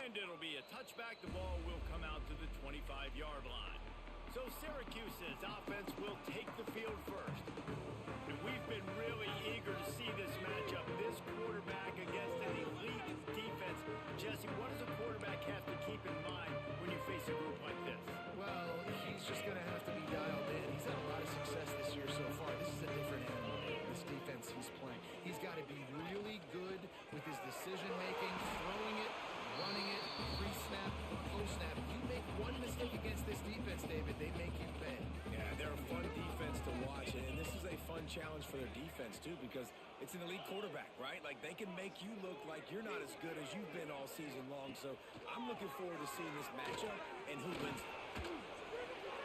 And it'll be a touchback. The ball will come out to the 25-yard line. So Syracuse's offense will take the field first. And we've been really eager to see this matchup. This quarterback against an elite defense. Jesse, what does a quarterback have to keep in mind when you face a group like this? Well, he's just going to have to be dialed in. He's had a lot of success this year so far. This is a different animal, this defense he's playing. He's got to be really good with his decision-making, throwing it, running it, pre-snap, post-snap. You make one mistake against this defense, David, they make you pay. Yeah, they're a fun defense to watch, and this is a fun challenge for their defense, too, because it's an elite quarterback, right? Like, they can make you look like you're not as good as you've been all season long, so I'm looking forward to seeing this matchup and who wins.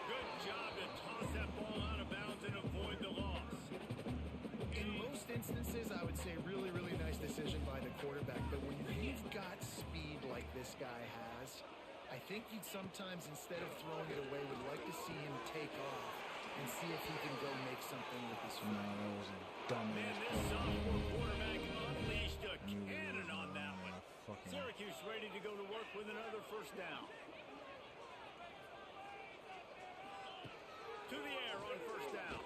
Good job to toss that ball out of bounds and avoid the loss. In most instances, I would say really, really nice decision by the quarterback, but when you've got speed like this guy has, I think you'd sometimes, instead of throwing it away, would like to see him take off and see if he can go make something with his feet. No, that was a dumbass Man, this play. sophomore quarterback unleashed a cannon on that one. Fucking Syracuse ready to go to work with another first down. To the air on first down.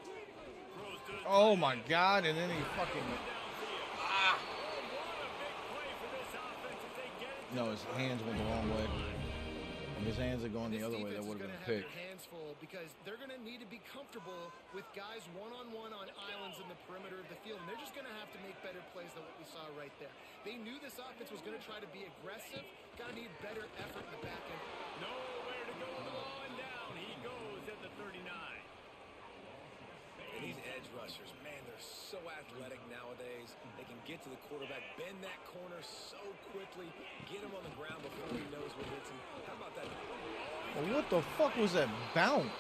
Throws to the oh my God! And then he fucking. Ah. Oh, what a big play for this offense if they get it. No, his hands went the wrong way. If his hands are going the other way, that would have been a pick. Their hands full because they're going to need to be comfortable with guys one-on-one on islands in the perimeter of the field, and they're just going to have to make better plays than what we saw right there. They knew this offense was going to try to be aggressive. Got to need better effort in the back end. Nowhere to go with the ball, and down he goes at the 39. And these edge rushers, man, they're so athletic nowadays. They can get to the quarterback, bend that corner so quickly, get him on the ground before he knows what hits him. How about that? Well, what the fuck was that bounce?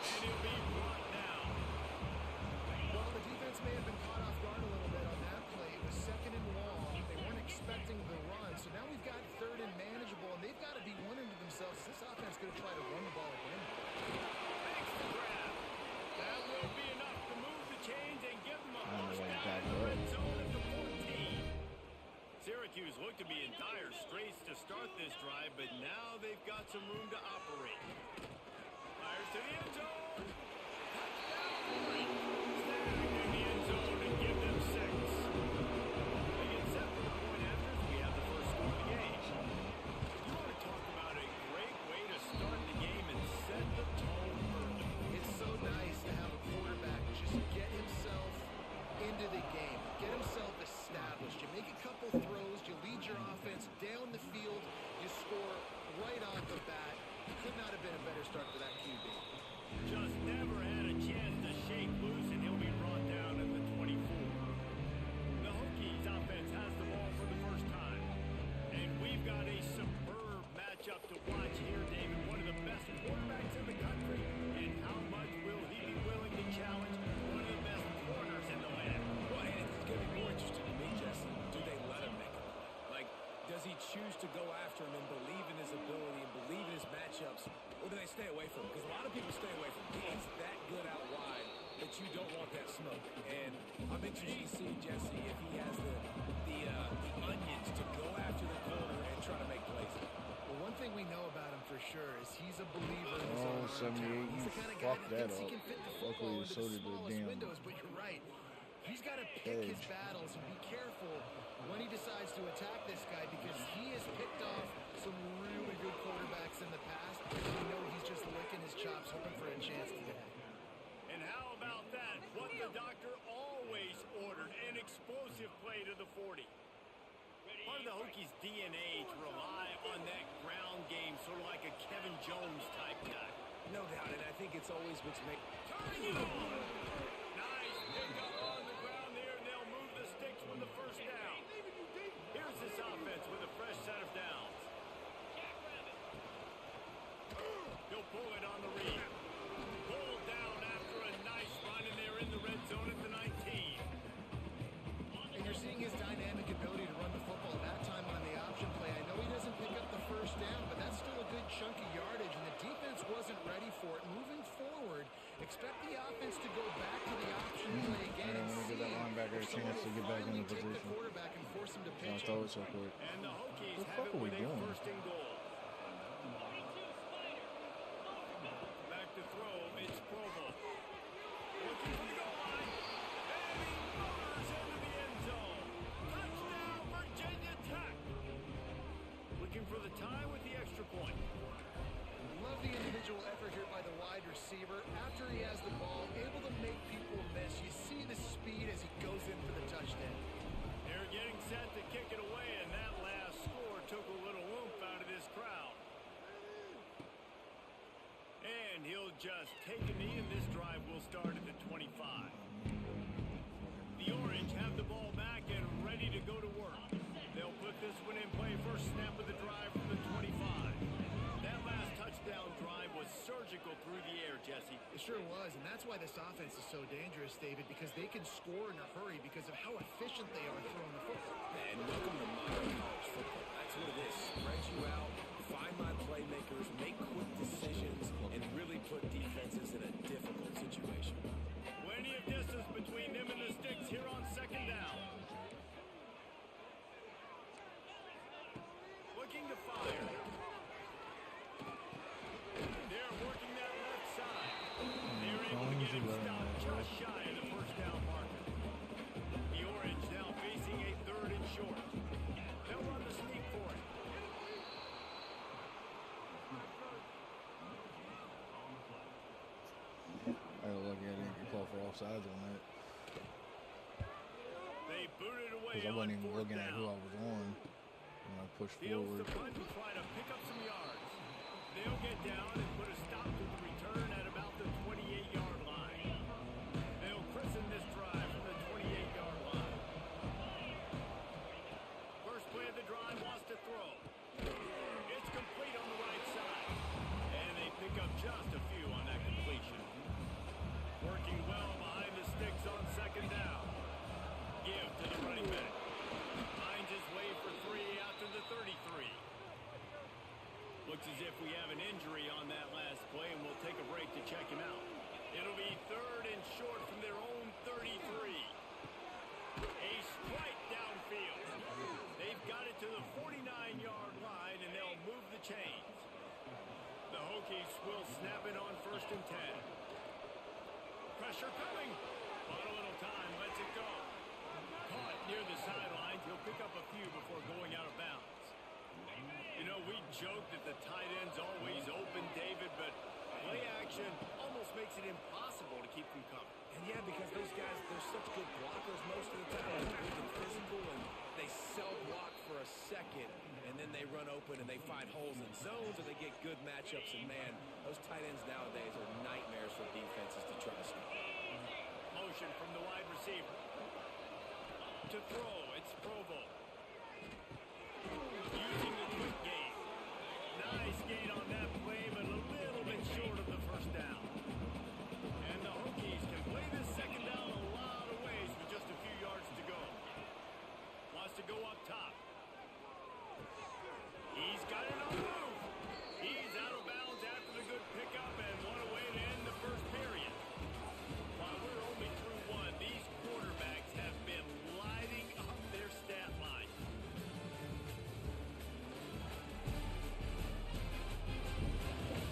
Well, the defense may have been caught off guard a little bit on that play. It was second and long. They weren't expecting the run, so now we've got third and manageable, and they've got to be wondering to themselves, is this offense going to try to run the ball again? Makes the grab. That will be enough to move the chains and give them a push down in the red zone at the 14. Syracuse looked to be in dire straits to start this drive, but now they've got some room to operate. Fires to the end zone. Touchdown. Snag in the end zone and give them 6. They get set for the point after as we have the first score of the game. You want to talk about a great way to start the game and set the tone early. It's so nice to have a quarterback just get himself into the game, get himself established. You make a couple throws, you lead your offense down the field, you score right off the bat. Could not have been a better start for that QB. Just never had a chance to shake loose, and he'll be brought down at the 24. The Hokies offense has the ball for the first time. And we've got a superb matchup to watch here, David. One of the best quarterbacks in the country. And how much will he be willing to challenge one of the best corners in the land? Well, and it's going to be more interesting to me, Jesse. Do they let him make it? Like, does he choose to go after him and believe in his ability and believe in his matchups, or do they stay away from him? Because a lot of people stay away from him. He's that good out wide that you don't want that smoke. And I'm interested to see, Jesse, if he has the onions to go after the corner and try to make plays. Well, one thing we know about him for sure is he's a believer in his own Oh, 78, talent. He's you the kind of guy fucked that that thinks he up. can fit the Luckily, football into so the did the smallest damn windows, but you're right. He's got to pick his edge. battles and be careful when he decides to attack this guy because he has picked off some really good quarterbacks in the past. You know he's just licking his chops, hoping for a chance today. And how about that? What the doctor always ordered, an explosive play to the 40. Part of the Hokies' DNA to rely on that ground game, sort of like a Kevin Jones type guy. No doubt, and I think it's always what's made. Turning it on. Nice pickup on the ground there, and they'll move the sticks with the first down. Here's this offense with a fresh set of downs. He'll pull it on the read. Pulled down after a nice run, and they're in the red zone at the 19. And you're seeing his dynamic ability to run the football that time on the option play. I know he doesn't pick up the first down, but that's still a good chunk of yardage, and the defense wasn't ready for it. Moving forward, expect the offense to go back to the option play again and see give that linebacker a chance to get back in the position. The quarterback and force him to pitch. Throw it so quick. And the Hokies What the have fuck it are we with a doing? first and goal. sure was, and that's why this offense is so dangerous, David, because they can score in a hurry because of how efficient they are throwing the football. And welcome to modern college football. That's what it is. Spread you out, find my playmakers, make quick decisions, and really put defenses in a difficult situation. Plenty of distance between them and the sticks here on second down. Looking to fire. They're working that left side. They're able to get him stopped just shy of the first down marker. The Orange now facing a 3rd and short. They'll run the sneak for it. I look at it, you call for offsides on that. They booted away. Because I wasn't even looking at who I down. was on when I pushed Fields forward. the punt and try to pick up some yards. They'll get down and put a stop to the return at about the 28-yard line. They'll christen this drive from the 28-yard line. First play of the drive wants to throw. It's complete on the right side. And they pick up just a few on that completion. Working well behind the sticks on second down. Give to the running back. Finds his way for 3 out to the 33. Looks as if we have an injury on that last play, and we'll take a break to check him out. It'll be 3rd and short from their own 33. A strike downfield. They've got it to the 49-yard line, and they'll move the chains. The Hokies will snap it on 1st and 10. Pressure coming. Bought a little time, lets it go. Caught near the sidelines. He'll pick up a few before going out of bounds. You know, we joke that the tight end's always open, David, but play action almost makes it impossible to keep them covered. And yeah, because those guys, they're such good blockers most of the time. They're big and physical, and they sell block for a second, and then they run open and they find holes in zones, and they get good matchups. And man, those tight ends nowadays are nightmares for defenses to try to stop. Motion from the wide receiver. To throw, it's Provo. Using the quick game. Nice gain on that play, but a little bit short of the first down. And the Hokies can play this second down a lot of ways with just a few yards to go. Wants to go up top. He's got it on the move. He's out of bounds after the good pickup, and what a way to end the first period. While we're only through one, these quarterbacks have been lighting up their stat line.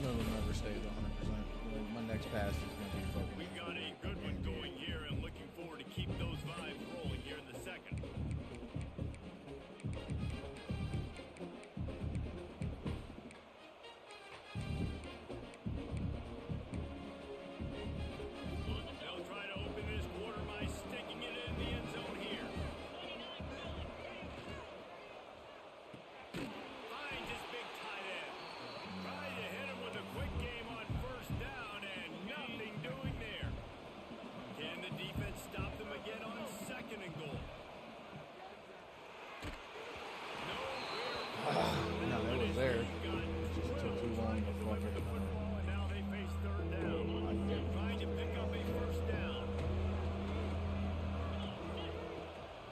None of them ever stays 100%. My next pass is going to be fucking. We've got a good one going here, and looking forward to keep those vibes rolling here in the second. They'll try to open this quarter by sticking it in the end zone here. Finds his big tight end. Trying to hit him with a quick game on first down, and nothing doing there. Can the defense stop them again on 2nd and goal? No, they was there. Just took too long to fucking. And now they face 3rd down. Trying to pick up a first down.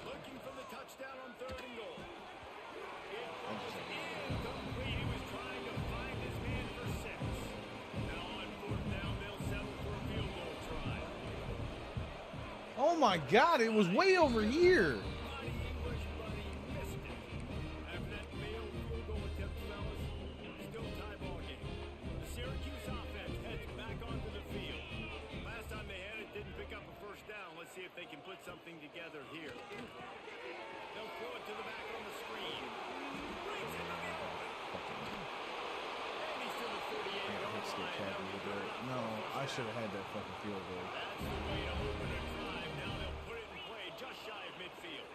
Looking for the touchdown on 3rd and goal. It was incomplete. He was trying to find his man for 6. Now on 4th down, they'll settle for a field goal try. Oh my God! It was way over here. Buddy English, buddy, missed it. After that failed field goal attempt, fellas, still tie ball game. The Syracuse offense heads back onto the field. Last time they had it, didn't pick up a first down. Let's see if they can put something together here. They'll throw it to the back on the screen. Brings it to the open. And he's to the 48-yard Still line. happy with that. No, I should have had that fucking field goal. That's the way to open a drive. Now they'll put it in play just shy of midfield.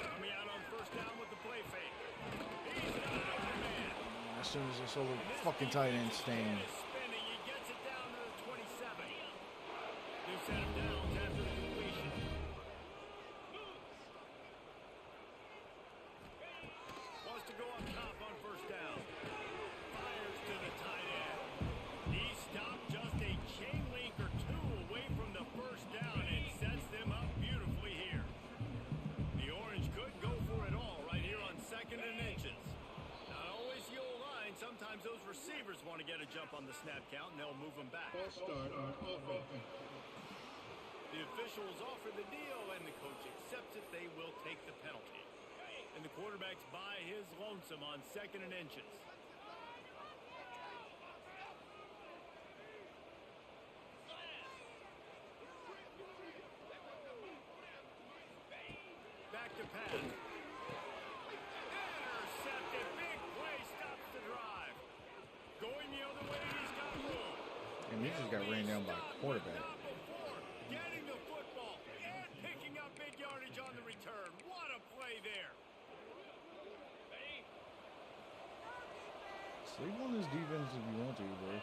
Coming out on first down with the play fake. He's got an open man. As soon as I saw the fucking tight end stand. Is spinning. He gets it down to the 27. New set of downs after the completion. Wants to go up top on to get a jump on the snap count, and they'll move them back. False start on offense. The officials offer the deal, and the coach accepts it. They will take the penalty. And the quarterback's by his lonesome on 2nd and inches. Back to pass. Intercepted. Big play stops the drive. Going the other way, he's got room. And he just got ran down by a quarterback. Getting the football and picking up big yardage on the return. What a play there. Sleep on this defense if you want to, bro.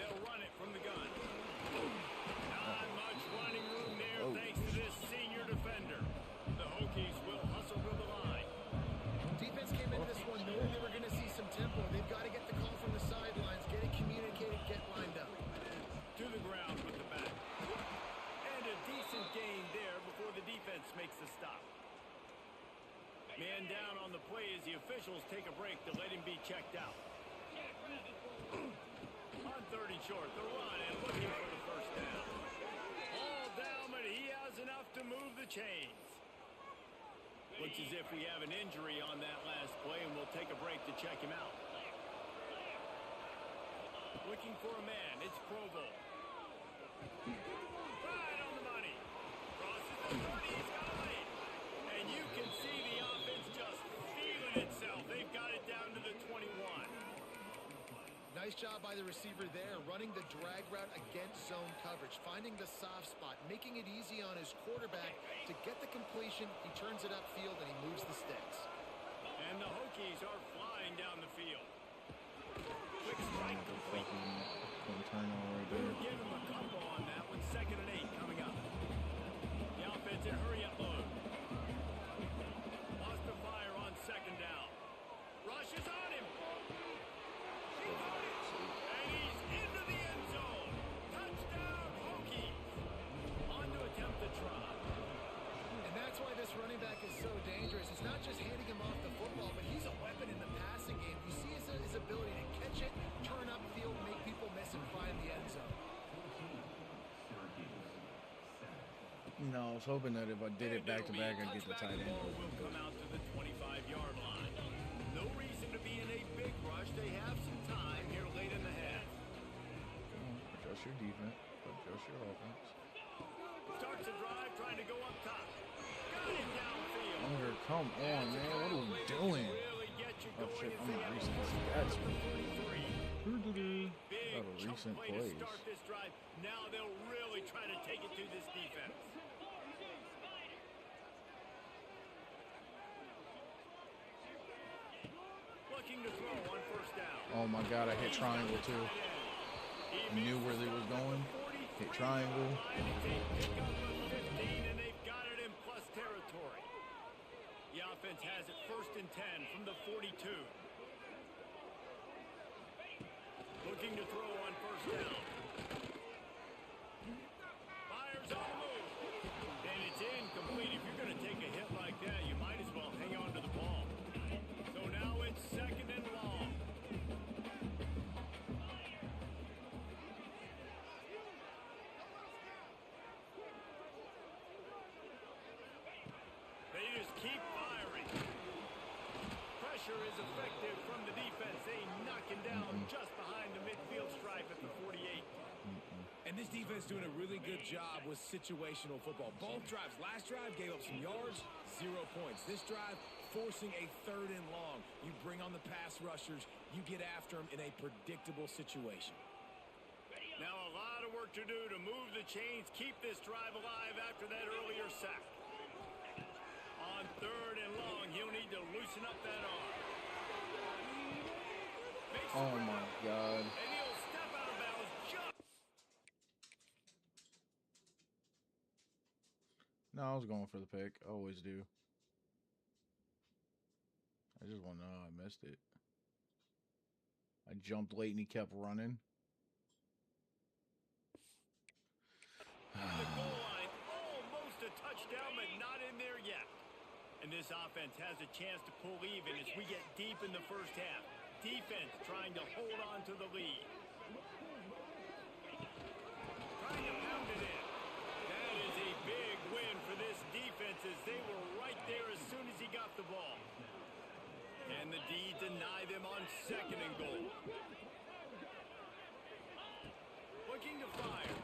They'll run it from the gun. Not much running room there thanks to this senior defender. The Hokies will hustle to the line. Defense came into this one knowing they were going to see some tempo. They've got to get the call from the sidelines, get it communicated, get lined up. To the ground with the back. And a decent gain there before the defense makes the stop. Man down on the play as the officials take a break to let him be checked out. On 3rd and short, the run and looking for the first down. All down, but he has enough to move the chains. Looks as if we have an injury on that last play, and we'll take a break to check him out. Looking for a man, it's Provo. Right on the money. Crosses the 30, he's got a lead. And you can see the offense just feeling itself. They've got it down to the 21. Nice job by the receiver there, running the drag route against zone coverage, finding the soft spot, making it easy on his quarterback to get the completion. He turns it upfield and he moves the sticks. And the Hokies are flying down the field. Quick strike complete. Turn on right there. Give him a couple on that one. 2nd and 8 coming up. The offense in hurry-up mode. Lost the fire on 2nd down. Rushes on him. He got it. And he's into the end zone. Touchdown, Hokies. On to attempt the try. And that's why this running back is so dangerous. It's not just handing him off the football, but he's a weapon in the passing game. You see his ability to catch it, turn upfield, make people miss, and find the end zone. No, I was hoping that if I did it back-to-back, I'd get the tight end. Will come out to the 25-yard line. No reason to be in a big rush. They have some time here late in the half. Adjust your defense. Adjust your offense. Starts the drive, trying to go up top. Got him downfield. Unger, come on, man. What are we doing? Really get you Oh, going shit. if I'm they not have recent. a That's first and 33. Big Out of chunk recent play to plays. start this drive. Now they'll really try to take it to this defense. Looking to throw on 1st down. Oh my God, I hit triangle too. I knew where they was going. Hit triangle. And they've got it in plus territory. The offense has it 1st and 10 from the 42. Looking to throw on 1st down. Fires on the move. And it's incomplete. If you're going to take a hit like that, you might as well hang on to the ball. So now it's 2nd and long. They just keep firing. Pressure is effective from the defense. They knock him down just behind the midfield stripe at the 48. And this defense doing a really good job with situational football. Both drives. Last drive gave up some yards, 0 points. This drive forcing a 3rd and long. You bring on the pass rushers. You get after them in a predictable situation. Now a lot of work to do to move the chains, keep this drive alive after that earlier sack. On 3rd and long, he'll need to loosen up that arm. Oh my God. And he'll step out of bounds just. No, I was going for the pick. I always do. I just want to know how I missed it. I jumped late and he kept running. The goal line, almost a touchdown, but not in there yet. And this offense has a chance to pull even as we get deep in the first half. Defense trying to hold on to the lead. Trying to pound it in. That is a big win for this defense as they were right there as soon as he got the ball. And the D deny them on 2nd and goal. Looking to fire.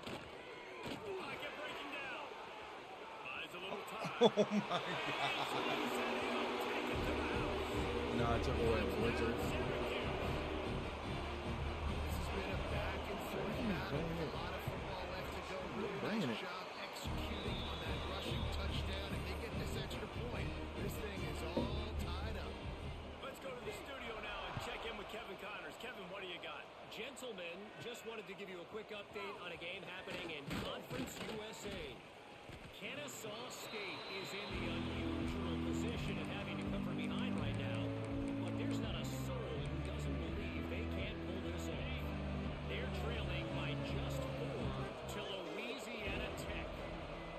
Pocket breaking down. Buys a little time. Oh my God. No, I took away a blitzer. This has been a back and forth battle with a lot of football left to go. Really Bringing nice it. job executing on that rushing touchdown, and they get this extra point. This thing is all tied up. Let's go to the studio now and check in with Kevin Connors. Kevin, what do you got? Gentlemen, just wanted to give you a quick update on a game happening in Conference USA. Kennesaw State is in the unusual position of having to come from behind right now, but there's not a soul who doesn't believe they can pull this off. They're trailing by just 4 to Louisiana Tech.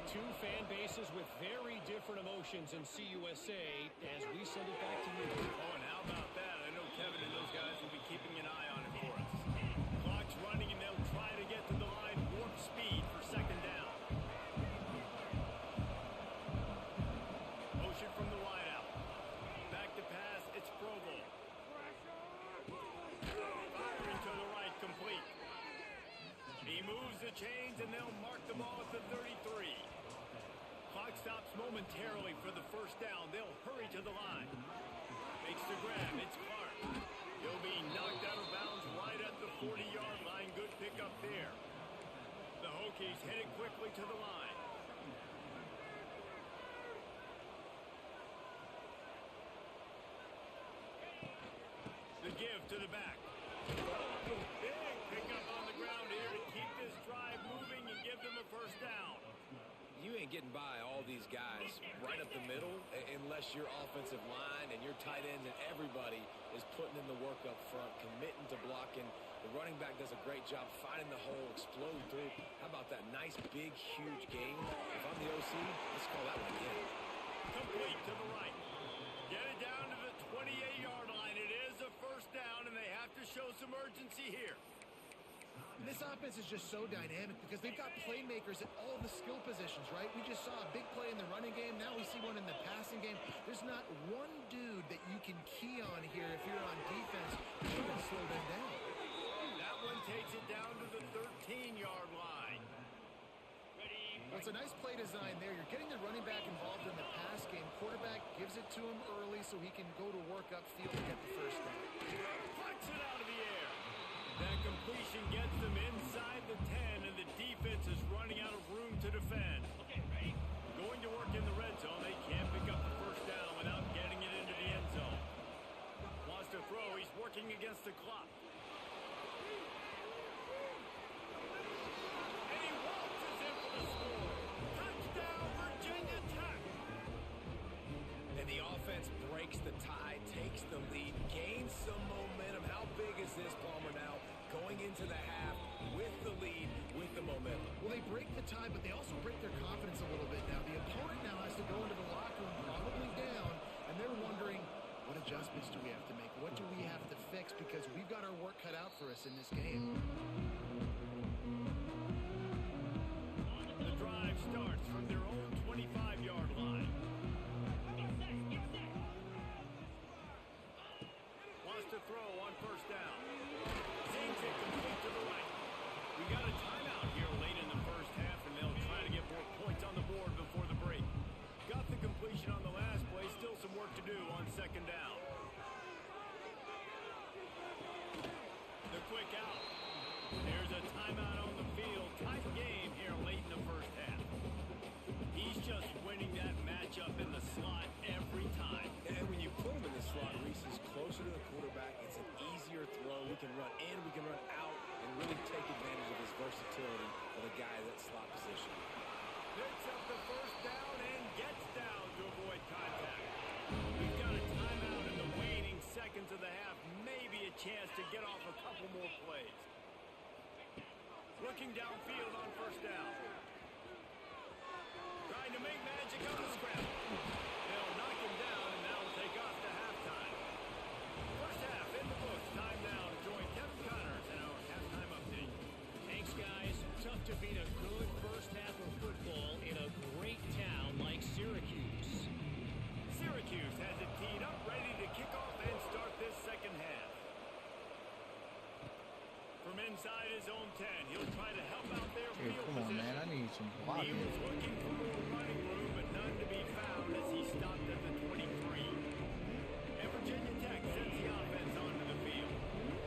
Two fan bases with very different emotions in CUSA as we send it back to you. Oh, and how about that? I know Kevin and those guys will be keeping an eye on it for us. Clock's running, and they'll try to get to the line warp speed for 2nd down. Motion from the wideout. Back to pass, it's Provo. Firing to the right, complete. He moves the chains, and they'll mark the ball at the 33. Clock stops momentarily for the 1st down. They'll hurry to the line. Makes the grab. It's Clark. He'll be knocked out of bounds right at the 40-yard line. Good pickup there. The Hokies headed quickly to the line. The give to the back. Big pickup on the ground here to keep this drive moving and give them a 1st down. You ain't getting by all these guys right up the middle unless your offensive line and your tight ends and everybody is putting in the work up front, committing to blocking. The running back does a great job finding the hole, explode through. How about that nice, big, huge game? If I'm the OC, let's call that one again. Complete to the right. Get it down to the 28-yard line. It is a 1st down, and they have to show some urgency here. And this offense is just so dynamic because they've got playmakers at all the skill positions, right? We just saw a big play in the running game. Now we see one in the passing game. There's not one dude that you can key on here if you're on defense. You can slow them down. That one takes it down to the 13-yard line. Well, it's a nice play design there. You're getting the running back involved in the pass game. Quarterback gives it to him early so he can go to work upfield and get the 1st down. Plucks it out of the air. That completion gets them inside the 10, and the defense is running out of room to defend. Going to work in the red zone. They can't pick up the 1st down without getting it into the end zone. Wants to throw. He's working against the clock. And he waltzes in for the score. Touchdown, Virginia Tech. And the offense breaks the tie, takes the lead, gains some momentum. How big is this, Palmer, now? Going into the half with the lead, with the momentum. Well, they break the tie, but they also break their confidence a little bit now. The opponent now has to go into the locker room probably down, and they're wondering, what adjustments do we have to make? What do we have to fix? Because we've got our work cut out for us in this game. The drive starts from their own 25-yard line. Wants to throw on 1st down. Seems it complete to the right. We got a timeout here late in the 1st half, and they'll try to get more points on the board before the break. Got the completion on the last play. Still some work to do on 2nd down. The quick out. There's a timeout on the field. Tight game here late in the 1st half. He's just winning that matchup in the slot every time. And when you put him in the slot, Reese is closer to the quarterback. It's an easier throw. We can run in, we can run out, and really take advantage of his versatility for the guy at that slot position. Picks up the 1st down and gets down to avoid contact. We've got a timeout in the waning seconds of the half. Maybe a chance to get off a couple more plays. Looking downfield on 1st down. Trying to make magic on the scramble. They'll knock him down. Syracuse has it teed up, ready to kick off and start this second half. From inside his own 10, he'll try to help out their Hey, field come on, position. man. I need some He blocking. was looking for more running room, but none to be found as he stopped at the 23. And Virginia Tech sends the offense onto the field.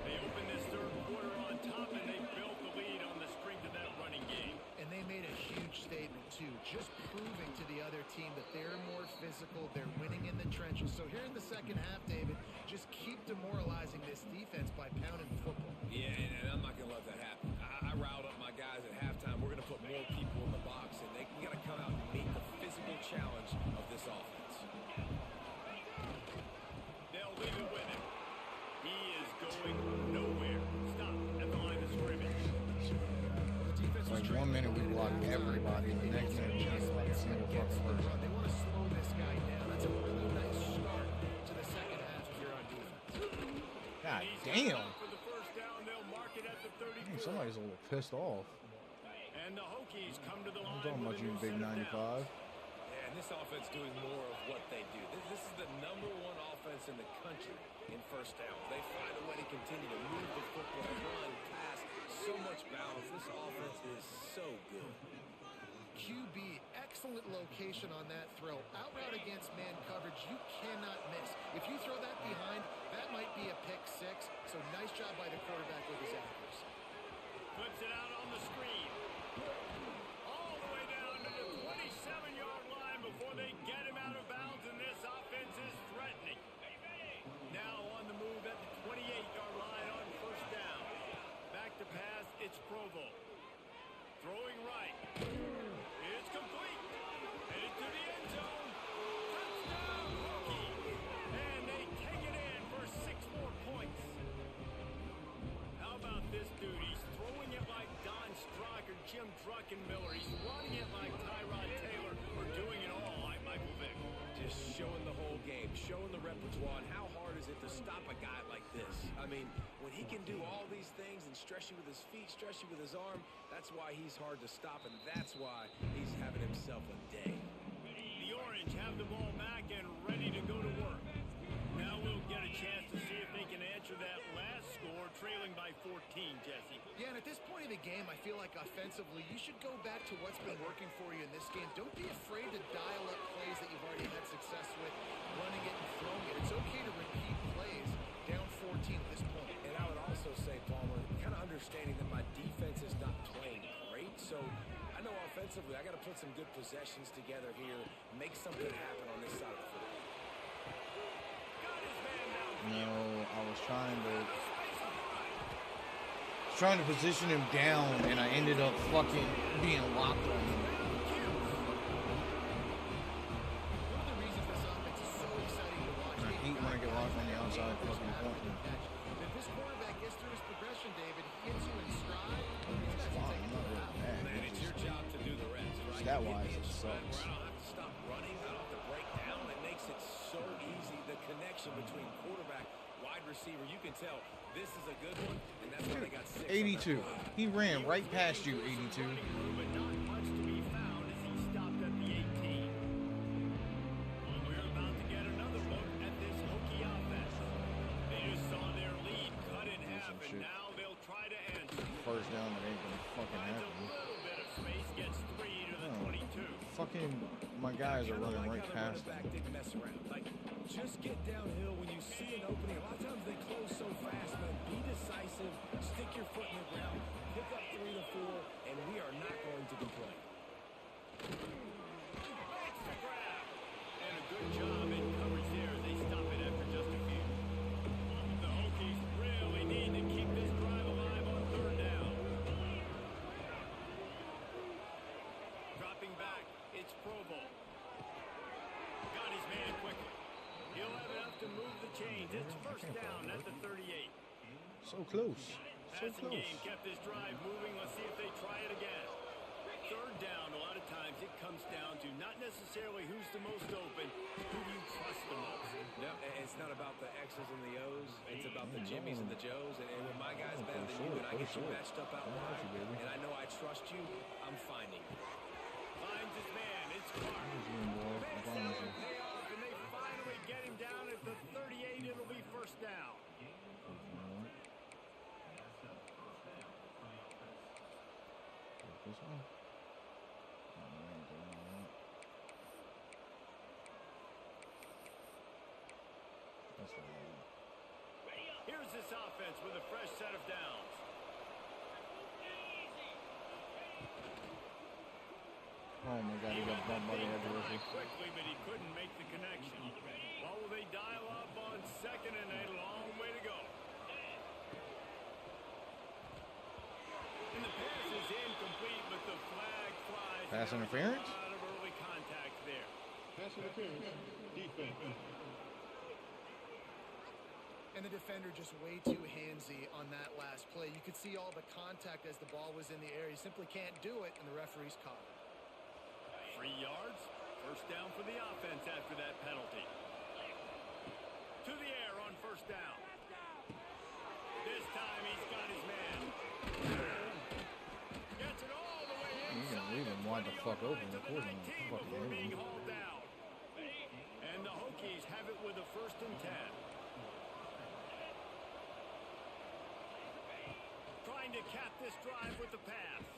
They open this third quarter on top, and they built the lead on the strength of that running game. And they made a huge statement, too, just proving to the other team that they're more physical, they're winning in the trenches. So here in the second half, David, just keep demoralizing this defense by pounding the football. Yeah, and I'm not going to let that happen. I riled up my guys at halftime. We're going to put more people in the box, and we got to come out and meet the physical challenge of this offense. They'll leave it with him. He is going nowhere. Stop at the line of scrimmage. Like 1 minute we block everybody, and the next minute we just block a single fucking person. They want to slow this guy down. That's a really nice start to the second half if you're on defense. God He's damn. up for the first down. They'll mark it at the 34. Somebody's a little pissed off. And the Hokies come to the line. I'm talking about with a you, new big set of 95. Yeah, and this offense doing more of what they do. This is the #1 offense in the country in first downs. They find a way to continue to move the football, run, pass, so much balance. This offense is so good. QB, excellent location on that throw. Out route against man coverage, you cannot miss. If you throw that behind, that might be a pick six. So nice job by the quarterback with his accuracy. Flips it out on the screen. All the way down to the 27-yard line before they get him out of bounds, and this offense is threatening. Now on the move at the 28-yard line on first down. Back to pass, it's Provo. Throwing right. It's complete. Headed to the end zone. Touchdown, Hokies. And they take it in for 6 more points. How about this dude? He's throwing it like Don Strock or Jim Druckenmiller. He's running it like Tyrod Taylor or doing it all like Michael Vick. Just showing the whole game, showing the repertoire, and how hard is it to stop a guy like this? I mean, when he can do all these things and stretch you with his feet, stretch you with his arm, that's why he's hard to stop, and that's why he's having himself a day. The Orange have the ball back and ready to go to work. Now we'll get a chance to see if they can answer that last score, trailing by 14, Jesse. Yeah, and at this point of the game, I feel like offensively, you should go back to what's been working for you in this game. Don't be afraid to dial up plays that you've already had success with, running it and throwing it. It's okay to repeat plays down 14 at this point. And I would also say, Palmer, kind of understanding that my defense is not playing great, so I know offensively I got to put some good possessions together here, make something happen on this side of the football. Got his man down. No, I was trying to position him down, and I ended up fucking being locked on him. One of the reasons this offense is so exciting to watch. I hate when I get locked on the outside fucking point. If this quarterback gets through his progression, David, he hits you in stride. He's got to Fine, take I'm it not really mad. Man, it's your job to do the rest, right? Stat-wise, You give me a it spread sucks. where I don't have to stop running, I don't have to break down. It makes it so easy. The connection between quarterback, wide receiver, you can tell this is a good one, and that's why they got 6 on that 82. play. He ran right past you, 82. But not much to be found as he stopped at the 18. Well, we're about to get another look at this Hokie offense. They just saw their lead cut in half, some and shit. now they'll try to answer. First down, that ain't gonna fucking Finds a happen. little bit of space, gets 3 to the Oh. 22. Fucking, my guys are Kinda running like right how the past running back him. didn't mess around. Like, just get downhill when you see an opening. A lot of times they close so fast, man. Be decisive, stick your foot in the ground, pick up 3 to 4, and we are not going to complain. Makes the grab. And a good job in coverage there as they stop it after just a few. The Hokies really need to keep this drive alive on third down. Dropping back, it's Provo. Got his man quickly. He'll have enough to move the chains. It's first down at the 38. So close. So Passing close. game kept this drive moving. Let's see if they try it again. Third down, a lot of times it comes down to not necessarily who's the most open, who you trust the most. No, it's not about the X's and the O's. It's about the Jimmys and the Joes. And when my guy's better than you and I get you matched up out wide, and I know I trust you, I'm finding you. Finds his man. It's Clark. He's doing well, I Makes promise that you. pay off, and they finally him down at the 38. It'll be first down. This one? Oh, we ain't doing all that. That's the one. Here's this offense with a fresh set of downs. Oh my God, he got bumped by the edge of it. Quickly, but he couldn't make the connection. What will they dial up on second and a long way to go? And the pass is incomplete, but the flag flies. Pass interference? Out of early contact there. Pass interference. Defense. And the defender just way too handsy on that last play. You could see all the contact as the ball was in the air. He simply can't do it, and the referee's caught it. 3 yards. First down for the offense after that penalty. To the air on first down. This time he's got his man. Gets it all the way inside. He's gonna leave him wide the fuck open. Of course, I'm gonna fucking before being leave him. hauled down. And the Hokies have it with a 1st and 10. Trying to cap this drive with the pass.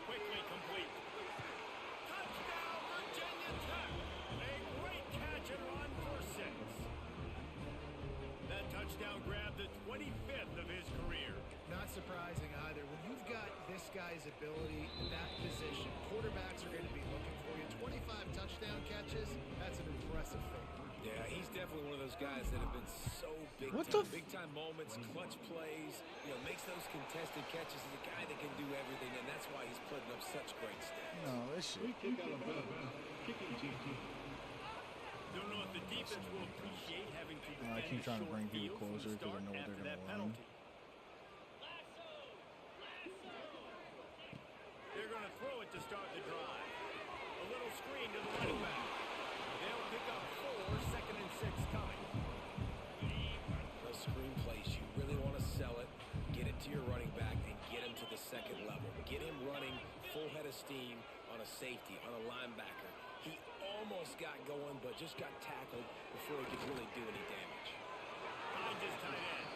Quickly complete. Touchdown, Virginia Tech. A great catch and run for 6. That touchdown grabbed the 25th of his career. Not surprising either. When you've got this guy's ability in that position, quarterbacks are going to be looking for you. 25 touchdown catches, that's an impressive feat. Yeah, he's definitely one of those guys that have been so big time moments, clutch plays, makes those contested catches. He's a guy that can do everything, and that's why he's putting up such great stats. No, this shit. We kick out of bounds. Kicking team. Don't know if the defense will appreciate having to defend I keep trying to short bring people field from closer the because I start know what after they're that going to run. penalty. They're going to throw it to start the drive. A little screen to the running back. They'll pick up 4, 2nd and 6 coming. Those screen plays, you really want to sell it, get it to your running back, and get him to the second level. Get him running full head of steam on a safety, on a linebacker. He almost got going, but just got tackled before he could really do any damage. Behind his tight end.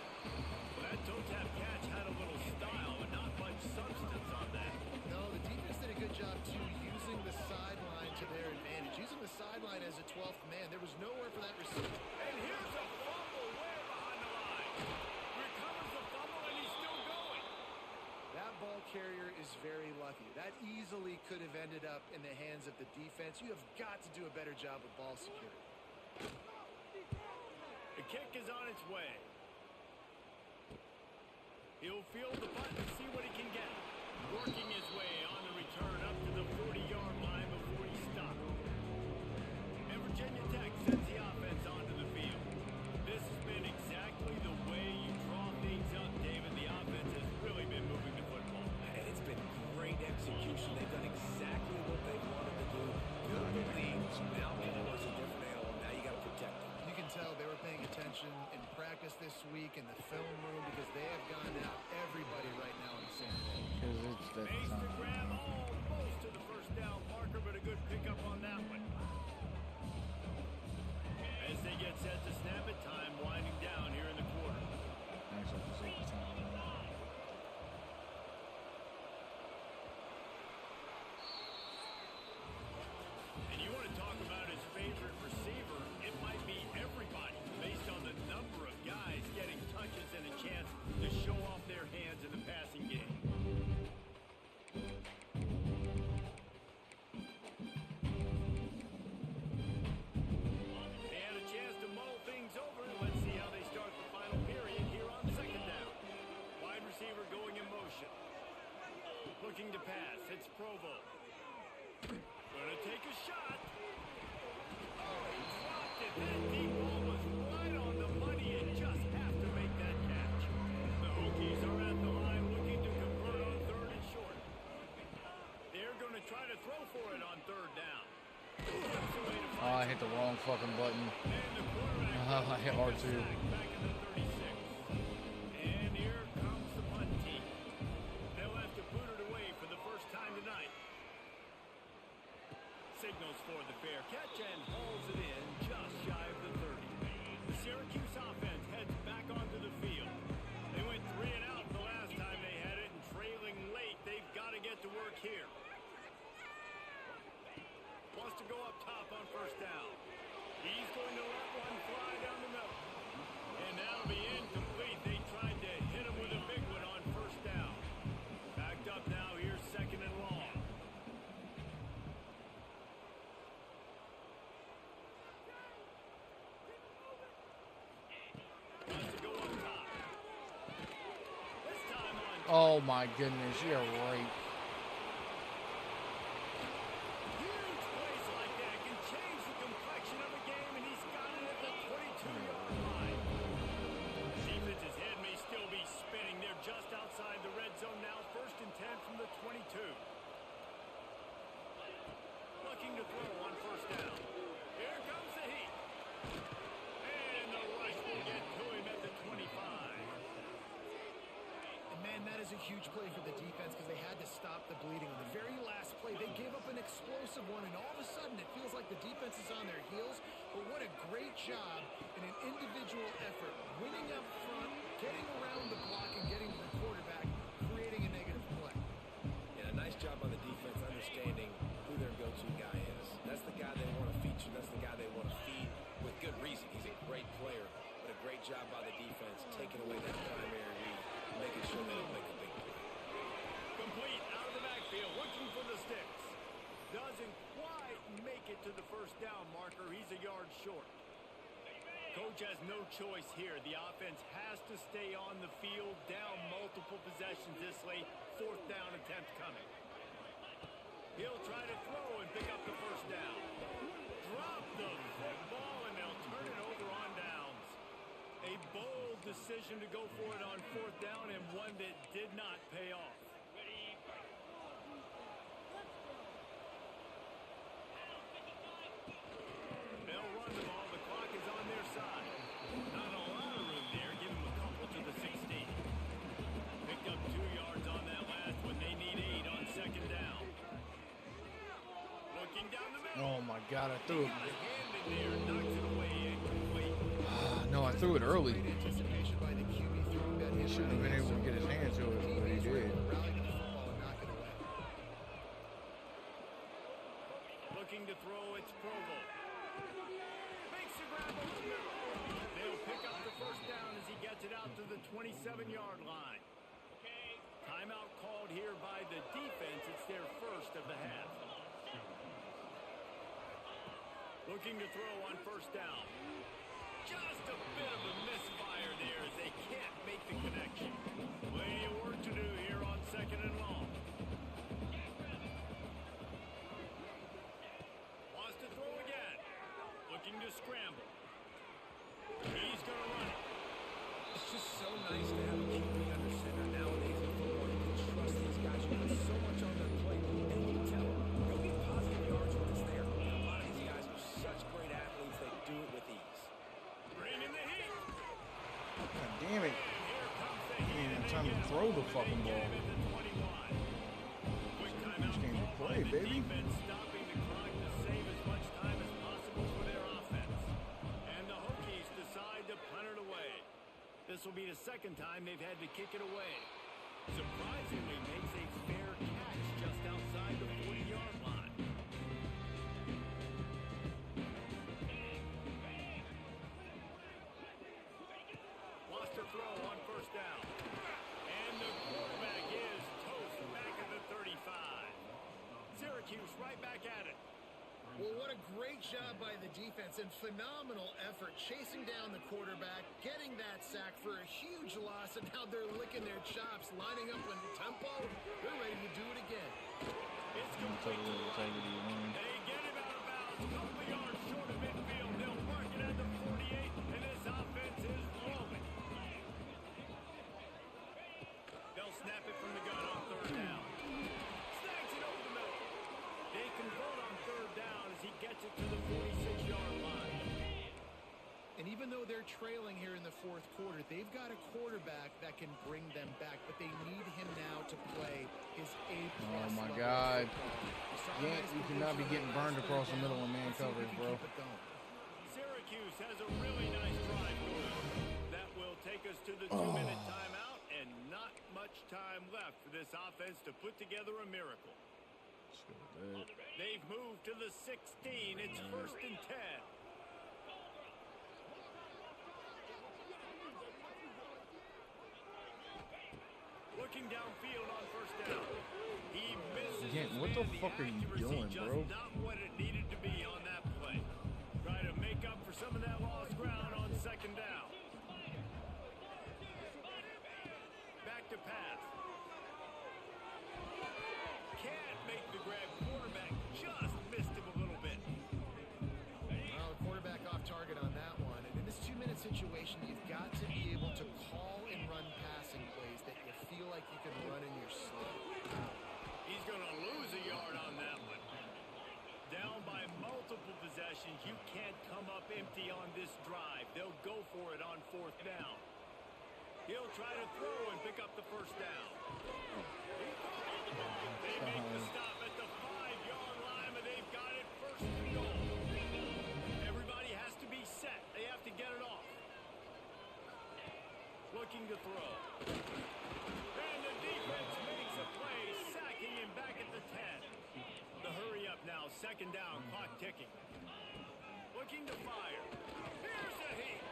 Well, that toe tap catch had a little style, but not much substance on that. No, the defense did a good job, too, using the sideline to their advantage. Using the sideline as a 12th man. There was nowhere for that receiver. And here's a fumble way behind the line. Recovers the fumble, and he's still going. That ball carrier is very lucky. That easily could have ended up in the hands of the defense. You have got to do a better job with ball security. The kick is on its way. He'll field the punt and see what he can get. Working his way on the return up to the 40-yard line before he stopped. And Virginia Tech sends the offense onto the field. This has been exactly the way you draw things up, David. The offense has really been moving the football. And it's been great execution. They've done exactly what they wanted to do. Good lead. Now Baltimore's a different animal. Now you got to protect them. You can tell they were paying attention in practice this week in the film room because they have gone out everybody right now in the same page. Because it's that Makes the grab time. almost to the first down marker, but a good pickup on that one. As they get set to snap it, time winding down here in the quarter. Actually, just take the time. And you want to talk about his favorite receiver, it might be everybody, based on the number of guys getting touches and a chance to show off their hands in the passing game. They had a chance to mull things over. Let's see how they start the final period here on second down. Wide receiver going in motion. Looking to pass. It's Provo. Gonna take a shot. Oh, he dropped it. That deep ball was right on the money and just have to make that catch. The Hokies are at the line looking to convert on 3rd and short. They're gonna try to throw for it on 3rd down. Oh, I hit the wrong fucking button. And the quarterback I hit R2. back in the 36. And here comes the punt team. They'll have to boot it away for the first time tonight. Signals for the fair catch and hauls it in just shy of the 30. here. Wants to go up top on first down. He's going to let one fly down the middle. And that'll be incomplete. They tried to hit him with a big one on first down. Backed up now. Here's second and long. Wants to go up top. This time on. Oh my goodness, you're right. Huge plays like that can change the complexion of a game, and he's got it at the 22-yard line. Defense's head may still be spinning. They're just outside the red zone now. First and 10 from the 22. Looking to throw on first down. Here comes the heat. And the rush will get to him at the 25. And man, that is a huge play for the defense because they had to stop the bleeding. On the very last play, they gave up an explosive one, and all of a sudden it feels like the defense is on their heels. But what a great job in an individual effort, winning up front, getting around the block, and getting to the quarterback, creating a negative play. And a nice job on the defense understanding who their go-to guy is. That's the guy they want to feature. That's the guy they want to feed with good reason. He's a great player, but a great job by the defense taking away that primary read, making sure they don't make a big play. Complete out of the backfield, looking for the sticks. Doesn't quite make it to the first down marker. He's a yard short. Coach has no choice here. The offense has to stay on the field, down multiple possessions this late. Fourth down attempt coming. He'll try to throw and pick up the first down. Drop the football, and they'll turn it over on downs. A bold decision to go for it on fourth down, and one that did not pay off. They'll run the ball. The clock is on their side. Not a lot of room there. Give him a couple to the 16. Picked up 2 yards on that last one. They need 8 on second down. Looking down the middle. Oh my God, I threw it. Got a hand in there. Knocks it away. Incomplete. No, I threw it early. Great anticipation by the QB throwing that He hit shouldn't have been able to get his hands to it, but he did. Rally to the football and knock it away. Looking to throw. It's Provo. Makes the grab over the middle. They'll pick up the first down as he gets it out to the 27-yard line. Timeout called here by the defense. It's their first of the half. Looking to throw on first down. Just a bit of a misfire there as they can't make the connection. Plenty of work to do here on second and long. Wants to throw again. Looking to scramble. He's going to run it. It's just so nice to have a QB under center nowadays in football. You can trust these guys. You put so much on their plate, and you can tell them they'll get positive yards when it's there. And a lot of these guys are such great athletes. They do it with ease. Bringing the heat. God damn it. And here comes the He heat. ain't and have they time to get throw the home. fucking They ball. get him at the 21. Quick timeout This game's a called play, by the baby. defense, stopping the clock to save as much time as possible for their offense. And the Hokies decide to punt it away. This will be the second time they've had to kick it away. Surprisingly, makes a fair catch just outside the 40-yard line. Wants to throw on first down. And the quarterback is toast back at the 35. Syracuse right back at it. Well, what a great job by the defense and phenomenal effort chasing down the quarterback, getting that sack for a huge loss, and now they're licking their chops, lining up in tempo. They're ready to do it again. It's Take a complete. little integrity, man. They get him out of bounds. Couple of yards short of midfield. They'll mark it at the 48, and this offense is rolling. They'll snap it from the gun on third down. Snags it over the middle. They convert on third down as he gets it to the 46-yard line. And even though they're trailing here in the fourth quarter, they've got a quarterback that can bring them back, but they need him now to play his A-plus Oh my level God. football. You cannot be getting burned across the middle of man Let's see if we coverage, can bro. keep it going. Syracuse has a really nice drive going. That will take us to the 2-minute timeout, and not much much time left for this offense to put together a miracle. They've moved to the 16. It's 1st and 10. Looking downfield on 1st down. He misses. Again, his what the man. fuck are you accuracy doing, just bro? Not what it needed to be on that play. Try to make up for some of that lost ground on 2nd down. Back to pass. Can't make the grab. Quarterback just missed him a little bit. Well, quarterback off target on that one. And in this 2-minute situation, you've got to be able to call and run passing plays that you feel like you can run in your sleep. He's going to lose a yard on that one. Down by multiple possessions. You can't come up empty on this drive. They'll go for it on 4th down. He'll try to throw and pick up the 1st down. They make the stop at the 5-yard line, but they've got it 1st and goal. Everybody has to be set. They have to get it off. Looking to throw. And the defense makes a play, sacking him back at the 10. The hurry up now, 2nd down, clock ticking. Looking to fire. Here's a heat.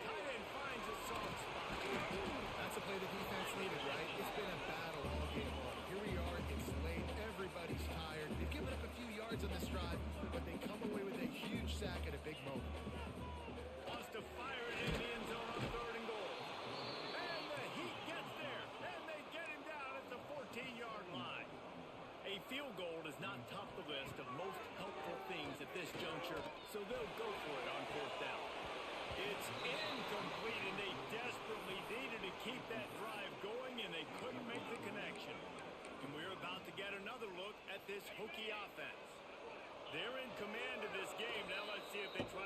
Tight end finds a soft spot. That's a play the defense needed, right? It's been a battle all game long. Here we are. It's late. Everybody's tired. They've given up a few yards on this drive, but they come away with a huge sack at a big moment. Wants to fire it in the end zone on 3rd and goal. And the Heat gets there. And they get him down at the 14-yard line. A field goal does not top the list of most helpful things at this juncture, so they'll go for it on 4th down. It's incomplete, and they desperately needed to keep that drive going, and they couldn't make the connection. And we're about to get another look at this Hokie offense. They're in command of this game. Now let's see if they try